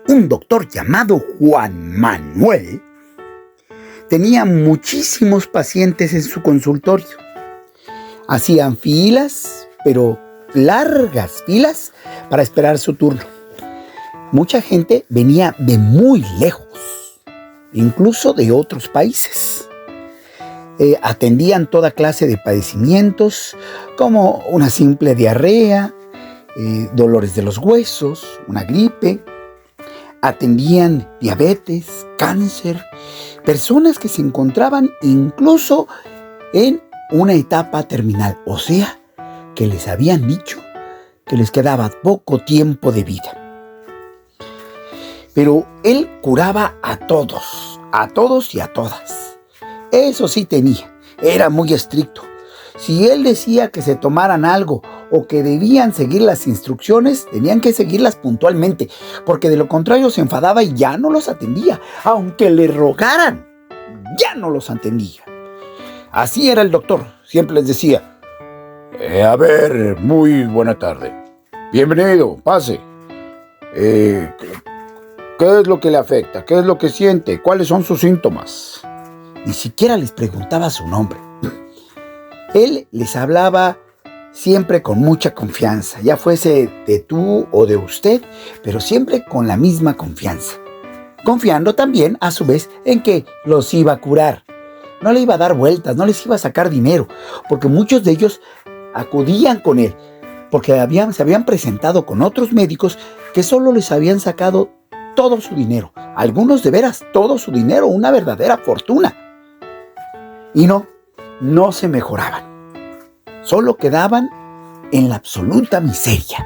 un doctor llamado Juan Manuel tenía muchísimos pacientes en su consultorio. Hacían filas, pero largas filas, para esperar su turno. Mucha gente venía de muy lejos, incluso de otros países. Atendían toda clase de padecimientos, como una simple diarrea, dolores de los huesos, una gripe. Atendían diabetes, cáncer, personas que se encontraban incluso en una etapa terminal, o sea, que les habían dicho que les quedaba poco tiempo de vida. Pero él curaba a todos y a todas. Eso sí tenía, era muy estricto. Si él decía que se tomaran algo o que debían seguir las instrucciones, tenían que seguirlas puntualmente, porque de lo contrario se enfadaba y ya no los atendía. Aunque le rogaran, ya no los atendía. Así era el doctor, siempre les decía: a ver, muy buena tarde. Bienvenido, pase. ¿Qué es lo que le afecta? ¿Qué es lo que siente? ¿Cuáles son sus síntomas? Ni siquiera les preguntaba su nombre. Él les hablaba siempre con mucha confianza, ya fuese de tú o de usted, pero siempre con la misma confianza. Confiando también, a su vez, en que los iba a curar. No le iba a dar vueltas, no les iba a sacar dinero, porque muchos de ellos acudían con él, porque se habían presentado con otros médicos que solo les habían sacado todo su dinero. Algunos de veras todo su dinero, una verdadera fortuna. Y no se mejoraban. Solo quedaban en la absoluta miseria.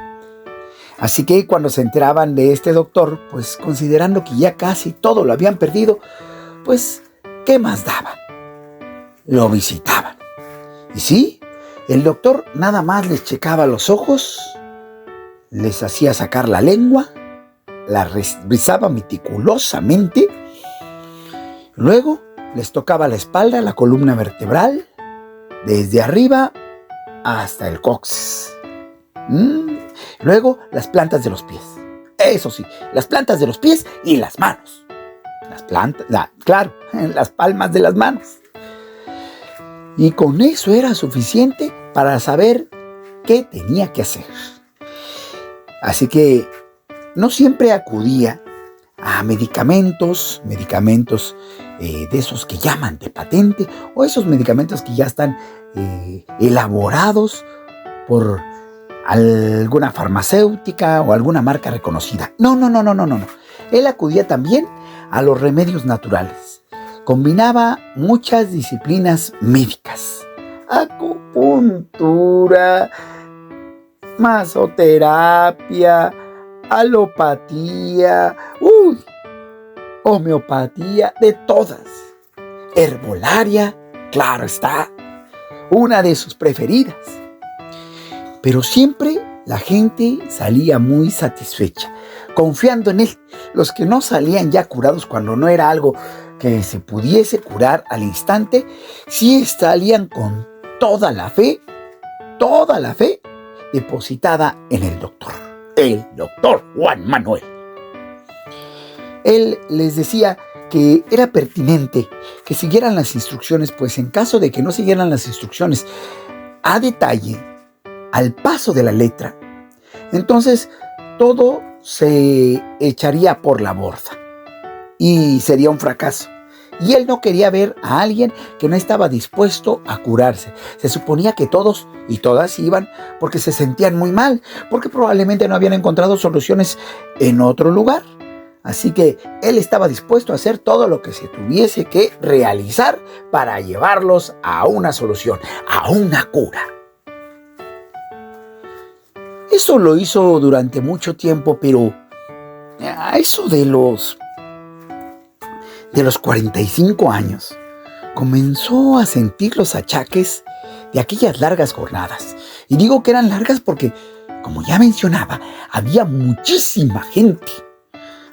Así que cuando se enteraban de este doctor, pues considerando que ya casi todo lo habían perdido, pues ¿qué más daban? Lo visitaban. Y sí, el doctor nada más les checaba los ojos, les hacía sacar la lengua, la revisaba meticulosamente, luego les tocaba la espalda, la columna vertebral, desde arriba hasta el coxis. Luego las plantas de los pies. Eso sí, las plantas de los pies y las manos. Las palmas de las manos. Y con eso era suficiente para saber qué tenía que hacer. Así que no siempre acudía a medicamentos de esos que llaman de patente, o esos medicamentos que ya están elaborados por alguna farmacéutica o alguna marca reconocida. No. Él acudía también a los remedios naturales. Combinaba muchas disciplinas médicas: acupuntura, masoterapia, alopatía, homeopatía, de todas. Herbolaria, claro está, una de sus preferidas. Pero siempre la gente salía muy satisfecha, confiando en él. Los que no salían ya curados, cuando no era algo que se pudiese curar al instante, sí salían con toda la fe depositada en el doctor Juan Manuel. Él les decía que era pertinente que siguieran las instrucciones, pues en caso de que no siguieran las instrucciones a detalle, al paso de la letra, entonces todo se echaría por la borda y sería un fracaso. Y él no quería ver a alguien que no estaba dispuesto a curarse. Se suponía que todos y todas iban porque se sentían muy mal, porque probablemente no habían encontrado soluciones en otro lugar. Así que él estaba dispuesto a hacer todo lo que se tuviese que realizar para llevarlos a una solución, a una cura. Eso lo hizo durante mucho tiempo, pero a eso de los 45 años, comenzó a sentir los achaques de aquellas largas jornadas. Y digo que eran largas porque, como ya mencionaba, había muchísima gente.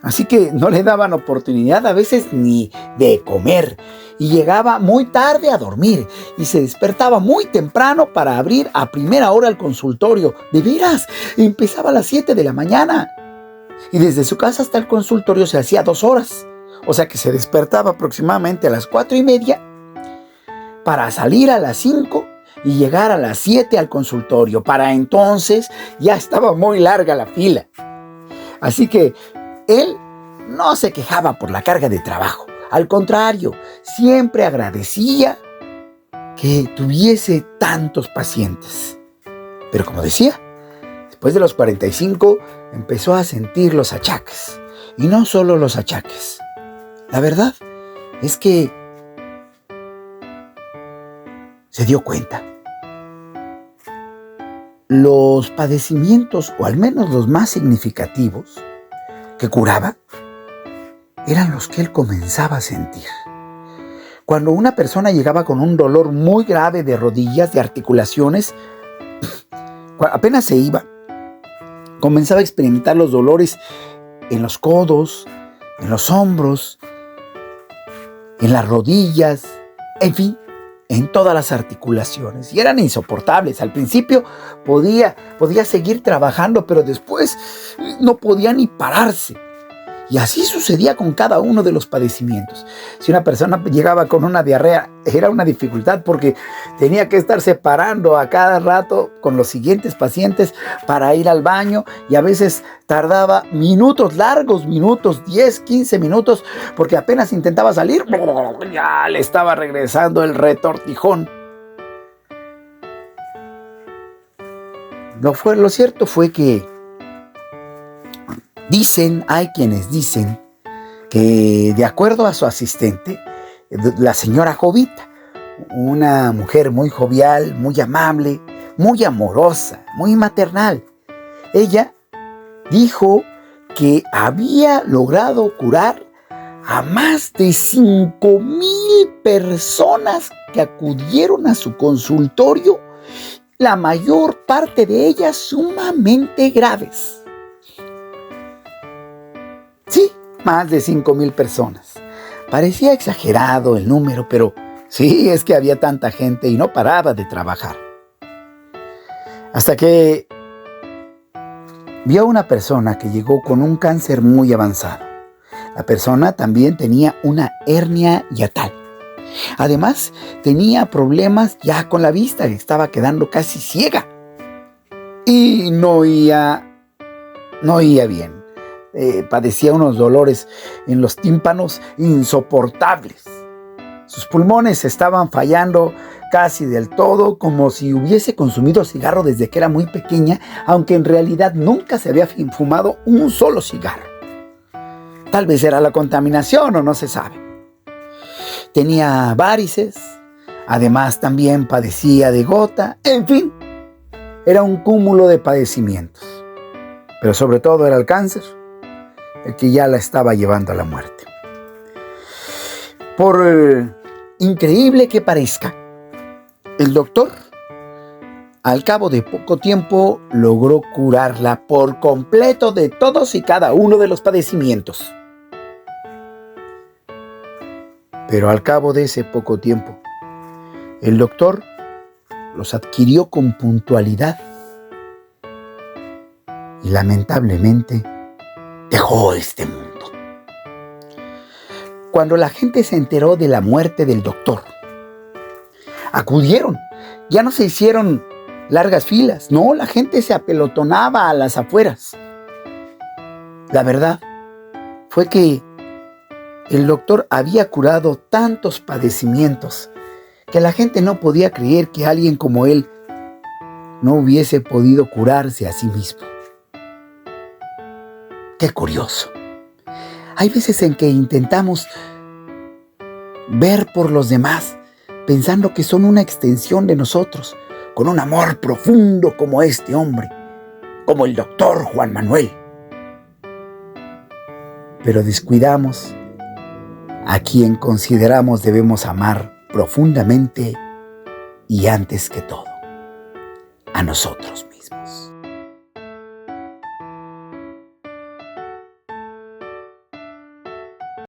Así que no le daban oportunidad a veces ni de comer. Y llegaba muy tarde a dormir. Y se despertaba muy temprano para abrir a primera hora el consultorio. De veras, empezaba a las 7 de la mañana. Y desde su casa hasta el consultorio se hacía 2 horas. O sea que se despertaba aproximadamente a las 4:30 para salir a las 5 y llegar a las 7 al consultorio. Para entonces ya estaba muy larga la fila. Así que él no se quejaba por la carga de trabajo. Al contrario, siempre agradecía que tuviese tantos pacientes. Pero como decía, después de los 45 empezó a sentir los achaques. Y no solo los achaques. La verdad es que se dio cuenta. Los padecimientos, o al menos los más significativos, que curaba, eran los que él comenzaba a sentir. Cuando una persona llegaba con un dolor muy grave de rodillas, de articulaciones, apenas se iba, comenzaba a experimentar los dolores en los codos, en los hombros, en las rodillas, en fin, en todas las articulaciones. Y eran insoportables. Al principio podía seguir trabajando, pero después no podía ni pararse. Y así sucedía con cada uno de los padecimientos. Si una persona llegaba con una diarrea, era una dificultad porque tenía que estar separando a cada rato con los siguientes pacientes para ir al baño, y a veces tardaba minutos, largos minutos, 10, 15 minutos, porque apenas intentaba salir, ya le estaba regresando el retortijón. Lo cierto fue que hay quienes dicen que, de acuerdo a su asistente, la señora Jovita, una mujer muy jovial, muy amable, muy amorosa, muy maternal, ella dijo que había logrado curar a más de 5,000 personas que acudieron a su consultorio, la mayor parte de ellas sumamente graves. Sí, más de 5,000 personas. Parecía exagerado el número, pero sí, es que había tanta gente y no paraba de trabajar. Hasta que vio a una persona que llegó con un cáncer muy avanzado. La persona también tenía una hernia hiatal. Además, tenía problemas ya con la vista, que estaba quedando casi ciega. Y no oía bien. Padecía unos dolores en los tímpanos insoportables. Sus pulmones estaban fallando casi del todo, como si hubiese consumido cigarro desde que era muy pequeña, aunque en realidad nunca se había fumado un solo cigarro. Tal vez era la contaminación o no se sabe. Tenía varices, además también padecía de gota, en fin, era un cúmulo de padecimientos. Pero sobre todo era el cáncer, el que ya la estaba llevando a la muerte. Por increíble que parezca, el doctor, al cabo de poco tiempo, logró curarla por completo de todos y cada uno de los padecimientos. Pero al cabo de ese poco tiempo, el doctor los adquirió con puntualidad y lamentablemente dejó este mundo. Cuando la gente se enteró de la muerte del doctor, acudieron. Ya no se hicieron largas filas. No, la gente se apelotonaba a las afueras. La verdad fue que el doctor había curado tantos padecimientos que la gente no podía creer que alguien como él no hubiese podido curarse a sí mismo. Qué curioso. Hay veces en que intentamos ver por los demás, pensando que son una extensión de nosotros, con un amor profundo como este hombre, como el doctor Juan Manuel. Pero descuidamos a quien consideramos debemos amar profundamente y antes que todo, a nosotros.